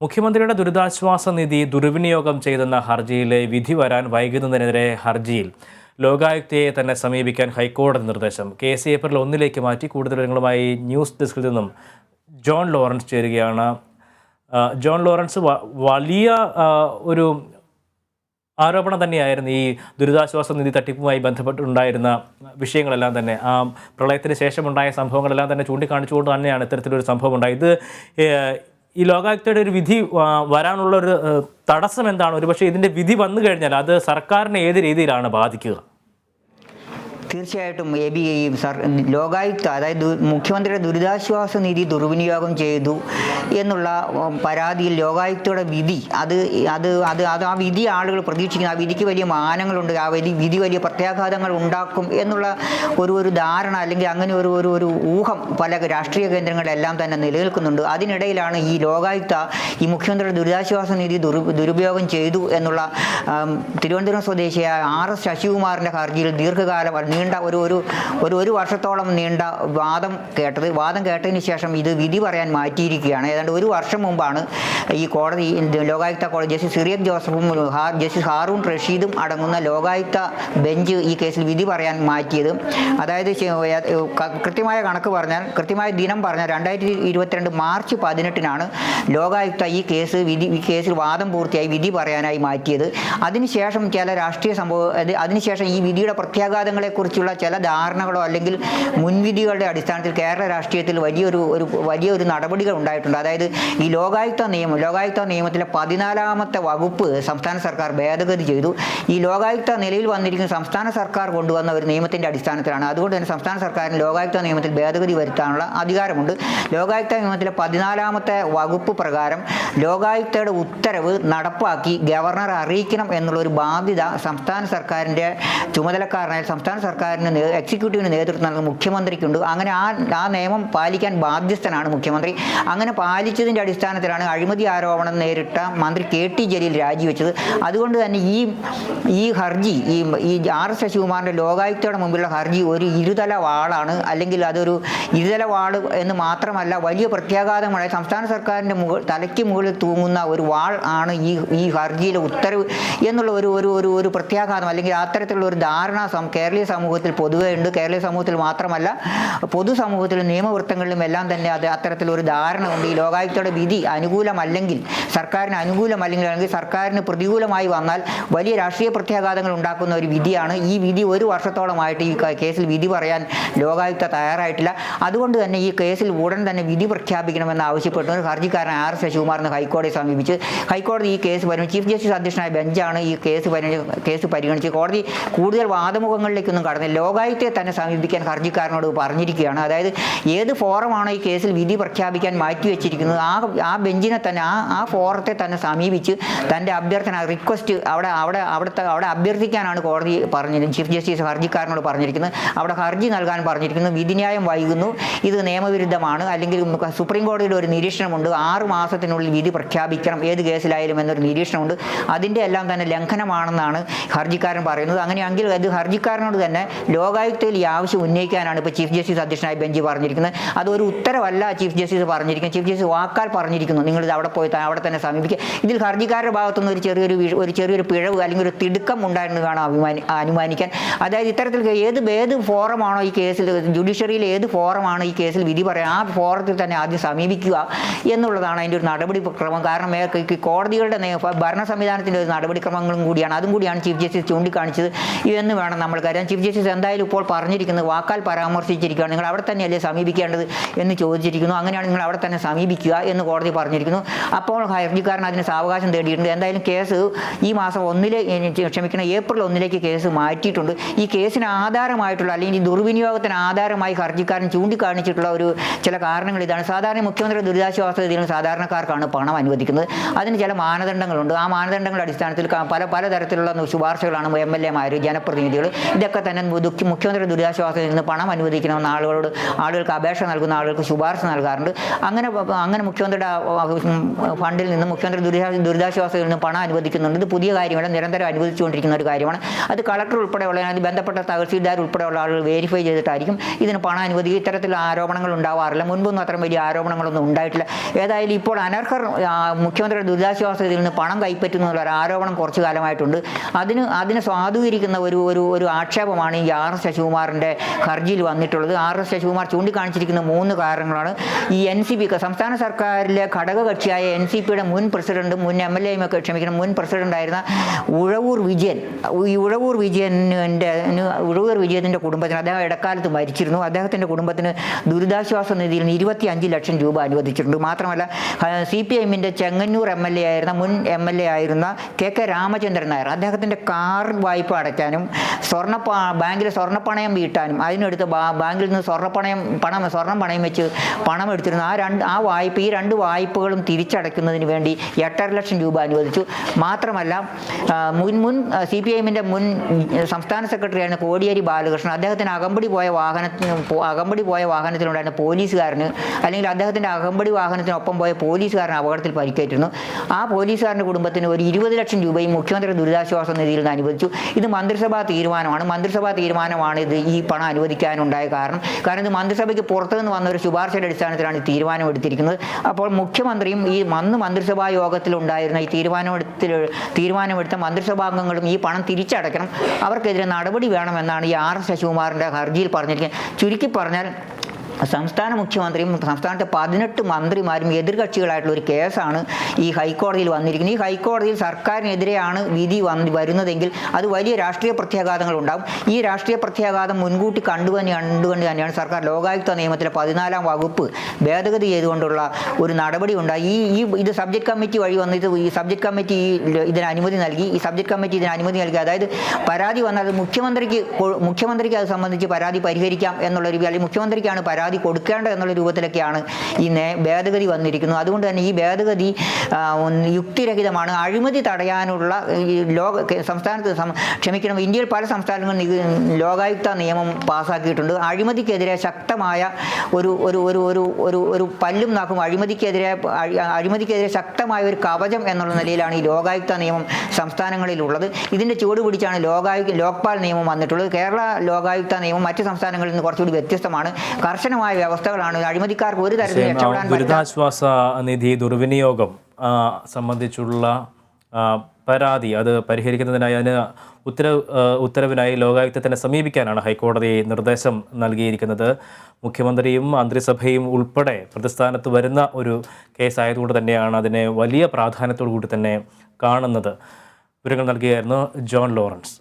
മുഖ്യമന്ത്രിയുടെ ദുരിതാശ്വാസ നിധി ദുർവിനിയോഗം ചെയ്തെന്ന ഹർജിയിലെ വിധി വരാൻ വൈകുന്നതിനെതിരെ ഹർജിയിൽ ലോകായുക്തയെ തന്നെ സമീപിക്കാൻ ഹൈക്കോടതി നിർദ്ദേശം. കേസ് ഏപ്രിൽ 1 മാറ്റി. കൂടുതൽ വിവരങ്ങളുമായി ന്യൂസ് ഡെസ്കിൽ നിന്നും ജോൺ ലോറൻസ് ചേരുകയാണ്. ജോൺ ലോറൻസ്, വലിയ ഒരു ആരോപണം തന്നെയായിരുന്നു ഈ ദുരിതാശ്വാസ നിധി തട്ടിപ്പുമായി ബന്ധപ്പെട്ടുണ്ടായിരുന്ന വിഷയങ്ങളെല്ലാം തന്നെ. ആ പ്രളയത്തിന് ശേഷമുണ്ടായ സംഭവങ്ങളെല്ലാം തന്നെ ചൂണ്ടിക്കാണിച്ചുകൊണ്ട് തന്നെയാണ് ഇത്തരത്തിലൊരു സംഭവം ഉണ്ടായത്. ഈ ലോകായുക്തയുടെ ഒരു വിധി വരാനുള്ളൊരു തടസ്സം എന്താണ്? ഒരുപക്ഷെ ഇതിൻ്റെ വിധി വന്നു കഴിഞ്ഞാൽ അത് സർക്കാരിനെ ഏത് രീതിയിലാണ് ബാധിക്കുക? തീർച്ചയായിട്ടും ലോകായുക്ത, അതായത് മുഖ്യമന്ത്രിയുടെ ദുരിതാശ്വാസ നിധി ദുർവിനിയോഗം ചെയ്തു എന്നുള്ള പരാതിയിൽ ലോകായുക്തയുടെ വിധി ആ വിധി ആളുകൾ പ്രതീക്ഷിക്കുന്നു. ആ വിധിക്ക് വലിയ മാനങ്ങളുണ്ട്, ആ വിധി വലിയ പ്രത്യാഘാതങ്ങൾ ഉണ്ടാക്കും എന്നുള്ള ഒരു ധാരണ, അല്ലെങ്കിൽ അങ്ങനെ ഒരു ഊഹം പല രാഷ്ട്രീയ കേന്ദ്രങ്ങളിലെല്ലാം തന്നെ നിലനിൽക്കുന്നുണ്ട്. അതിനിടയിലാണ് ഈ ലോകായുക്ത ഈ മുഖ്യമന്ത്രിയുടെ ദുരിതാശ്വാസ നിധി ദുരുപയോഗം ചെയ്തു എന്നുള്ള തിരുവനന്തപുരം സ്വദേശിയായ RS ശശികുമാറിൻ്റെ ഹർജിയിൽ ദീർഘകാലം നീണ്ട ഒരു വർഷത്തോളം നീണ്ട വാദം കേട്ടതിന് ശേഷം ഇത് വിധി പറയാൻ മാറ്റിയിരിക്കുകയാണ്. ഏതാണ്ട് ഒരു വർഷം മുമ്പാണ് ഈ കോടതി, ലോകായുക്ത കോടതി, ജസ്റ്റിസ് സിറിയക് ജോസഫും ജസ്റ്റിസ് ഹാറൂൺ റഷീദും അടങ്ങുന്ന ലോകായുക്ത ബെഞ്ച് ഈ കേസിൽ വിധി പറയാൻ മാറ്റിയത്. അതായത് കൃത്യമായ ദിനം പറഞ്ഞാൽ 2022 മാർച്ച് 18 ലോകായുക്ത ഈ കേസിൽ വാദം പൂർത്തിയായി വിധി പറയാനായി മാറ്റിയത്. അതിനുശേഷം ചില രാഷ്ട്രീയ അതിനുശേഷം ഈ വിധിയുടെ പ്രത്യാഘാതങ്ങളെക്കുറിച്ചുള്ള ചില ധാരണകളോ അല്ലെങ്കിൽ മുൻവിധികളുടെ അടിസ്ഥാനത്തിൽ കേരള രാഷ്ട്രീയത്തിൽ വലിയൊരു നടപടികൾ ഉണ്ടായിട്ടുണ്ട്. അതായത് ഈ ലോകായുക്ത നിയമത്തിലെ 14ാമത്തെ വകുപ്പ് സംസ്ഥാന സർക്കാർ ഭേദഗതി ചെയ്തു. ഈ ലോകായുക്ത നിലയിൽ വന്നിരിക്കുന്ന സംസ്ഥാന സർക്കാർ കൊണ്ടുവന്ന ഒരു നിയമത്തിൻ്റെ അടിസ്ഥാനത്തിലാണ്. അതുകൊണ്ട് തന്നെ സംസ്ഥാന സർക്കാരിന് ലോകായുക്ത നിയമത്തിൽ ഭേദഗതി വരുത്താനുള്ള അധികാരമുണ്ട്. ലോകായുക്ത നിയമത്തിലെ 14ാമത്തെ വകുപ്പ് പ്രകാരം ലോകായുക്തയുടെ ഉത്തരവ് നടപ്പാക്കി ഗവർണറെ അറിയിക്കണം എന്നുള്ളൊരു ബാധ്യത സംസ്ഥാന സർക്കാരിൻ്റെ ചുമതലക്കാരനായ സംസ്ഥാന സർക്കാരിന് എക്സിക്യൂട്ടീവിന് നേതൃത്വം നൽകുന്ന മുഖ്യമന്ത്രിക്കുണ്ട്. അങ്ങനെ ആ നിയമം പാലിക്കാൻ ബാധ്യസ്ഥനാണ് മുഖ്യമന്ത്രി. അങ്ങനെ പാലിച്ചതിൻ്റെ അടിസ്ഥാനത്തിലാണ് അഴിമതി ആരോപണം നേരിട്ട മന്ത്രി KT ജലീൽ രാജിവെച്ചത്. അതുകൊണ്ട് തന്നെ ഈ ഹർജി, ഈ RS ശശികുമാറിൻ്റെ ലോകായുക്തയുടെ മുമ്പിലുള്ള ഹർജി ഒരു ഇരുതല വാളാണ്. അല്ലെങ്കിൽ അതൊരു ഇരുതല വാൾ എന്ന് മാത്രമല്ല, വലിയ പ്രത്യാഘാതമായ സംസ്ഥാന സർക്കാരിൻ്റെ തലയ്ക്ക് മുകളിൽ തൂങ്ങുന്ന ഒരു വാൾ ആണ് ഈ ഹർജിയിലെ ഉത്തരവ് എന്നുള്ള ഒരു പ്രത്യാഘാതം, അല്ലെങ്കിൽ അത്തരത്തിലുള്ള ഒരു ധാരണ കേരളീയ സമൂഹത്തിൽ പൊതുവെ ഉണ്ട്. കേരളീയ സമൂഹത്തിൽ മാത്രമല്ല, പൊതുസമൂഹത്തിലും നിയമവൃത്തങ്ങളിലും എല്ലാം തന്നെ അത്തരത്തിലൊരു ധാരണ ഉണ്ട്. ഈ ലോകായുക്തയുടെ വിധി അനുകൂലമല്ലെങ്കിൽ, സർക്കാരിന് അനുകൂലമല്ലെങ്കിൽ സർക്കാരിന് പ്രതികൂലമായി വന്നാൽ വലിയ രാഷ്ട്രീയ പ്രത്യാഘാതങ്ങൾ ഉണ്ടാക്കുന്ന ഒരു വിധിയാണ്. ഈ വിധി ഒരു വർഷത്തോളമായിട്ട് ഈ കേസിൽ വിധി പറയാൻ ലോകായുക്ത തയ്യാറായിട്ടില്ല. അതുകൊണ്ട് തന്നെ ഈ കേസിൽ ഉടൻ തന്നെ വിധി പ്രഖ്യാപിക്കണമെന്ന് ആവശ്യപ്പെട്ടു ഹർജിക്കാരൻ RS ശശികുമാറിന് ഹൈക്കോടതിയെ സമീപിച്ച് ഹൈക്കോടതി ഈ കേസ് ചീഫ് ജസ്റ്റിസ് അധ്യക്ഷനായ ബെഞ്ചാണ് ഈ കേസ് പരിഗണിച്ച് കോടതി കൂടുതൽ വാദമുഖങ്ങളിലേക്കൊന്നും കടന്നില്ല. ലോകായുക്തയെ തന്നെ സമീപിക്കാൻ ഹർജിക്കാരനോട് പറഞ്ഞിരിക്കുകയാണ്. അതായത് ഏത് ഫോറമാണോ ഈ കേസിൽ വിധി പ്രഖ്യാപിക്കാൻ മാറ്റിവെച്ചിരിക്കുന്നത് ആ ബെഞ്ചിനെ തന്നെ ആ ഫോറത്തെ തന്നെ സമീപിച്ച് തൻ്റെ അഭ്യർത്ഥന റിക്വസ്റ്റ് അവിടെ അഭ്യർത്ഥിക്കാനാണ് കോടതി പറഞ്ഞിരിക്കുന്നത്. ചീഫ് ജസ്റ്റിസ് ഹർജിക്കാരനോട് പറഞ്ഞിരിക്കുന്നത് അവിടെ ഹർജി നൽകാൻ പറഞ്ഞിരിക്കുന്നു. വിധിന്യായം വൈകുന്നു, ഇത് നിയമവിരുദ്ധമാണ്, അല്ലെങ്കിൽ സുപ്രീം കോടതിയുടെ ഒരു നിരീക്ഷണമുണ്ട്, 6 മാസത്തിനുള്ളിൽ വിധി പ്രഖ്യാപിക്കണം ഏത് കേസിലായാലും എന്നൊരു നിരീക്ഷണമുണ്ട്. അതിൻ്റെ എല്ലാം തന്നെ ലംഘനമാണെന്നാണ് ഹർജിക്കാരൻ പറയുന്നത്. അങ്ങനെയെങ്കിൽ അത് ഹർജിക്കാരനോട് തന്നെ ലോകായുക്തയിൽ ഈ ആവശ്യം ഉന്നയിക്കാനാണ് ഇപ്പോൾ ചീഫ് ജസ്റ്റിസ് അധ്യക്ഷനായ ബെഞ്ച് പറഞ്ഞിരിക്കുന്നത്. അതൊരു ഉത്തരവല്ല ചീഫ് ജസ്റ്റിസ് പറഞ്ഞിരിക്കുന്നത്. ചീഫ് ജസ്റ്റിസ് വാക്കാൽ പറഞ്ഞിരിക്കുന്നു, നിങ്ങൾ അവിടെ പോയി അവിടെ തന്നെ സമീപിക്കുക. ഇതിൽ ഹർജിക്കാരുടെ ഭാഗത്തുനിന്ന് ഒരു ചെറിയൊരു പിഴവ് അല്ലെങ്കിൽ ഒരു തിടുക്കം ഉണ്ടായിരുന്നു വേണം അനുമാനിക്കാൻ. അതായത് ഇത്തരത്തിൽ ഏത് ഫോറമാണോ ഈ കേസിൽ, ജുഡീഷ്യറിയിൽ ഏത് ഫോറമാണ് ഈ കേസിൽ വിധി പറയാൻ, ആ ഫോറത്തിൽ തന്നെ ആദ്യം സമീപിക്കുക എന്നുള്ളതാണ് അതിൻ്റെ ഒരു നടപടിക്രമം. കാരണം കോടതികളുടെ ഭരണ സംവിധാനത്തിൻ്റെ ഒരു നടപടിക്രമങ്ങളും കൂടിയാണ്. അതും കൂടിയാണ് ചീഫ് ജസ്റ്റിസ് ചൂണ്ടിക്കാണിച്ചത് എന്ന് വേണം നമ്മൾ കരുതാൻ. ചീഫ് ജസ്റ്റിസ് എന്തായാലും ഇപ്പോൾ പറഞ്ഞിരിക്കുന്നത്, വാക്കാൽ പരാമർശിച്ചിരിക്കുകയാണ്, നിങ്ങൾ അവിടെ തന്നെയല്ലേ സമീപിക്കേണ്ടത് എന്ന് ചോദിച്ചിരിക്കുന്നു. അങ്ങനെയാണ് നിങ്ങൾ അവിടെ തന്നെ സമീപിക്കുക എന്ന് കോടതി പറഞ്ഞിരിക്കുന്നു. അപ്പോൾ ഹർജിക്കാരൻ അതിന് സാവകാശം തേടിയിട്ടുണ്ട്. എന്തായാലും കേസ് ഈ മാസം ഏപ്രിൽ 1 കേസ് മാറ്റിയിട്ടുണ്ട്. ഈ കേസിന് ആധാരമായിട്ടുള്ള, അല്ലെങ്കിൽ ഈ ദുർവിനിയോഗത്തിന് ആധാരമായി ഹർജിക്കാരൻ ചൂണ്ടിക്കാണിച്ചിട്ടുള്ള ചില കാരണങ്ങൾ ഇതാണ്. സാധാരണ മുഖ്യമന്ത്രി ദുരിതാശ്വാസ നിധിയിൽ സാധാരണക്കാർക്കാണ് പണം അനുവദിക്കുന്നത്. അതിന് ചില മാനദണ്ഡങ്ങളുണ്ട്. ആ മാനദണ്ഡങ്ങളുടെ അടിസ്ഥാനത്തിൽ പലതരത്തിലുള്ള ശുപാർശകളാണ് MLA മാർ, ജനപ്രതിനിധികൾ ഇതൊക്കെ തന്നെ പറഞ്ഞാൽ മുഖ്യമന്ത്രി ദുരിതാശ്വാസത്തിൽ നിന്ന് പണം അനുവദിക്കണമെന്ന് ആളുകൾക്ക് അപേക്ഷ നൽകുന്ന ആളുകൾക്ക് ശുപാർശ നൽകാറുണ്ട്. അങ്ങനെ മുഖ്യമന്ത്രിയുടെ ഫണ്ടിൽ നിന്ന് മുഖ്യമന്ത്രി ദുരിതാശ്വാസത്തിൽ നിന്ന് പണം അനുവദിക്കുന്നുണ്ട്. ഇത് പുതിയ കാര്യമല്ല, നിരന്തരം അനുവദിച്ചുകൊണ്ടിരിക്കുന്ന ഒരു കാര്യമാണ്. അത് കളക്ടർ ഉൾപ്പെടെയുള്ള ബന്ധപ്പെട്ട തഹസീൽദാർ ഉൾപ്പെടെയുള്ള ആളുകൾ വെരിഫൈ ചെയ്തിട്ടായിരിക്കും ഇതിന് പണം അനുവദിക്കുക. ഇത്തരത്തിലുള്ള ആരോപണങ്ങൾ ഉണ്ടാവാറില്ല. മുൻപൊന്നും അത്ര വലിയ ആരോപണങ്ങളൊന്നും ഉണ്ടായിട്ടില്ല. ഏതായാലും ഇപ്പോൾ അനർഹർ മുഖ്യമന്ത്രിയുടെ ദുരിതാശ്വാസത്തിൽ നിന്ന് പണം കൈപ്പറ്റുന്നു എന്നുള്ള ഒരു ആരോപണം കുറച്ചു കാലമായിട്ടുണ്ട്. അതിനെ സ്വാധീനിക്കുന്ന ഒരു ആക്ഷേപമാണ് ഈ ആർ എസ് ശശികുമാറിൻ്റെ ഹർജിയിൽ വന്നിട്ടുള്ളത്. ആർ എസ് ശശികുമാർ ചൂണ്ടിക്കാണിച്ചിരിക്കുന്ന 3 കാരണങ്ങളാണ്. ഈ NCP സംസ്ഥാന സർക്കാരിലെ ഘടകകക്ഷിയായ NCPയുടെ മുൻ പ്രസിഡന്റും മുൻ MLA മുൻ പ്രസിഡന്റായിരുന്ന ഉഴവൂർ വിജയൻ്റെ കുടുംബത്തിന്, അദ്ദേഹം ഇടക്കാലത്ത് മരിച്ചിരുന്നു, അദ്ദേഹത്തിൻ്റെ കുടുംബത്തിന് ദുരിതാശ്വാസ നിധിയിൽ നിന്ന് 25 ലക്ഷം രൂപ അനുവദിച്ചിട്ടുണ്ട്. മാത്രമല്ല CPIന്റെ ചെങ്ങന്നൂർ മുൻ MLA ആയിരുന്ന KK രാമചന്ദ്രൻ നായർ, അദ്ദേഹത്തിൻ്റെ കാർ വായ്പ അടയ്ക്കാനും ബാങ്കിലെ സ്വർണ്ണപ്പണയം വീട്ടാനും അതിനെടുത്ത് ബാങ്കിൽ നിന്ന് സ്വർണ്ണം പണയം വെച്ച് പണം എടുത്തിരുന്നു. ഈ 2 വായ്പകളും തിരിച്ചടയ്ക്കുന്നതിന് വേണ്ടി 8.5 ലക്ഷം രൂപ അനുവദിച്ചു. മാത്രമല്ല മുൻ CPIന്റെ മുൻ സംസ്ഥാന സെക്രട്ടറിയായിരുന്ന കോടിയേരി ബാലകൃഷ്ണൻ, അദ്ദേഹത്തിന് അകമ്പടി പോയ വാഹനത്തിലുണ്ടായിരുന്ന പോലീസുകാരന്, അല്ലെങ്കിൽ അദ്ദേഹത്തിൻ്റെ അകമ്പടി വാഹനത്തിനൊപ്പം പോയ പോലീസുകാരന് അപകടത്തിൽ പരിക്കേറ്റിരുന്നു. ആ പോലീസുകാരൻ്റെ കുടുംബത്തിന് ഒരു 20 ലക്ഷം രൂപയും മുഖ്യമന്ത്രി ദുരിതാശ്വാസ നിധിയിൽ നിന്ന് അനുവദിച്ചു. ഇത് മന്ത്രിസഭാ തീരുമാനമാണ് ഈ പണം അനുവദിക്കാനുണ്ടായ കാരണം ഇത് മന്ത്രിസഭയ്ക്ക് പുറത്തുനിന്ന് വന്ന ഒരു ശുപാർശയുടെ അടിസ്ഥാനത്തിലാണ് ഈ തീരുമാനം എടുത്തിരിക്കുന്നത്. അപ്പോൾ മുഖ്യമന്ത്രിയും ഈ മന്ത്രിസഭാ യോഗത്തിലുണ്ടായിരുന്ന ഈ തീരുമാനമെടുത്ത മന്ത്രിസഭാംഗങ്ങളും ഈ പണം തിരിച്ചടയ്ക്കണം, അവർക്കെതിരെ നടപടി വേണമെന്നാണ് ഈ ആർ എസ് ശശികുമാറിൻ്റെ ഹർജിയിൽ പറഞ്ഞിരിക്കുന്നത്. ചുരുക്കി പറഞ്ഞാൽ സംസ്ഥാന മുഖ്യമന്ത്രിയും സംസ്ഥാനത്തെ 18 മന്ത്രിമാരും എതിർകക്ഷികളായിട്ടുള്ള ഒരു കേസാണ് ഈ ഹൈക്കോടതിയിൽ വന്നിരിക്കുന്നത്. ഈ ഹൈക്കോടതിയിൽ സർക്കാരിനെതിരെയാണ് വിധി വരുന്നതെങ്കിൽ അത് വലിയ രാഷ്ട്രീയ പ്രത്യാഘാതങ്ങൾ ഉണ്ടാകും. ഈ രാഷ്ട്രീയ പ്രത്യാഘാതം മുൻകൂട്ടി കണ്ടുകൊണ്ട് തന്നെയാണ് സർക്കാർ ലോകായുക്ത നിയമത്തിലെ 14ാം വകുപ്പ് ഭേദഗതി ചെയ്തുകൊണ്ടുള്ള ഒരു നടപടി ഉണ്ടായി. ഇത് സബ്ജക്ട് കമ്മിറ്റി വഴി വന്നിട്ട് ഈ സബ്ജക്ട് കമ്മിറ്റി ഇതിന് അനുമതി നൽകി. അതായത് പരാതി വന്നാൽ മുഖ്യമന്ത്രിക്ക് അത് സംബന്ധിച്ച് പരാതി പരിഹരിക്കാം എന്നുള്ളൊരു, അല്ലെങ്കിൽ മുഖ്യമന്ത്രിക്കാണ് പരാതി കൊടുക്കേണ്ട എന്നുള്ള രൂപത്തിലൊക്കെയാണ് ഈ ഭേദഗതി വന്നിരിക്കുന്നത്. അതുകൊണ്ട് തന്നെ ഈ ഭേദഗതി യുക്തിരഹിതമാണ്. അഴിമതി തടയാനുള്ള ഇന്ത്യയിൽ പല സംസ്ഥാനങ്ങളും ലോകായുക്ത നിയമം പാസ്സാക്കിയിട്ടുണ്ട്. അഴിമതിക്കെതിരെ ശക്തമായ ഒരു പല്ലും നാക്കും അഴിമതിക്കെതിരെ ശക്തമായ ഒരു കവചം എന്നുള്ള നിലയിലാണ് ഈ ലോകായുക്ത നിയമം സംസ്ഥാനങ്ങളിലുള്ളത്. ഇതിൻ്റെ ചുവട് പിടിച്ചാണ് ലോക്പാൽ നിയമം വന്നിട്ടുള്ളത്. കേരള ലോകായുക്ത നിയമം മറ്റ് സംസ്ഥാനങ്ങളിൽ നിന്ന് കുറച്ചുകൂടി വ്യത്യസ്തമാണ്. കർശനമായ വ്യവസ്ഥകളാണ്. അഴിമതിക്കാർക്ക് ഒരു തരത്തിലും രക്ഷപ്പെടാൻ ദുരിതാശ്വാസ നിധി ദുർവിനിയോഗം സംബന്ധിച്ചുള്ള പരാതി അത് പരിഹരിക്കുന്നതിനായി അതിന് ഉത്തരവിനായി ലോകായുക്തത്തിനെ സമീപിക്കാനാണ് ഹൈക്കോടതി നിർദ്ദേശം നൽകിയിരിക്കുന്നത്. മുഖ്യമന്ത്രിയും മന്ത്രിസഭയും ഉൾപ്പെടെ പ്രതിസ്ഥാനത്ത് വരുന്ന ഒരു കേസായതുകൊണ്ട് തന്നെയാണ് അതിനെ വലിയ പ്രാധാന്യത്തോടു കൂടി തന്നെ കാണുന്നത്. വിവരങ്ങൾ നൽകിയായിരുന്നു ജോൺ ലോറൻസ്.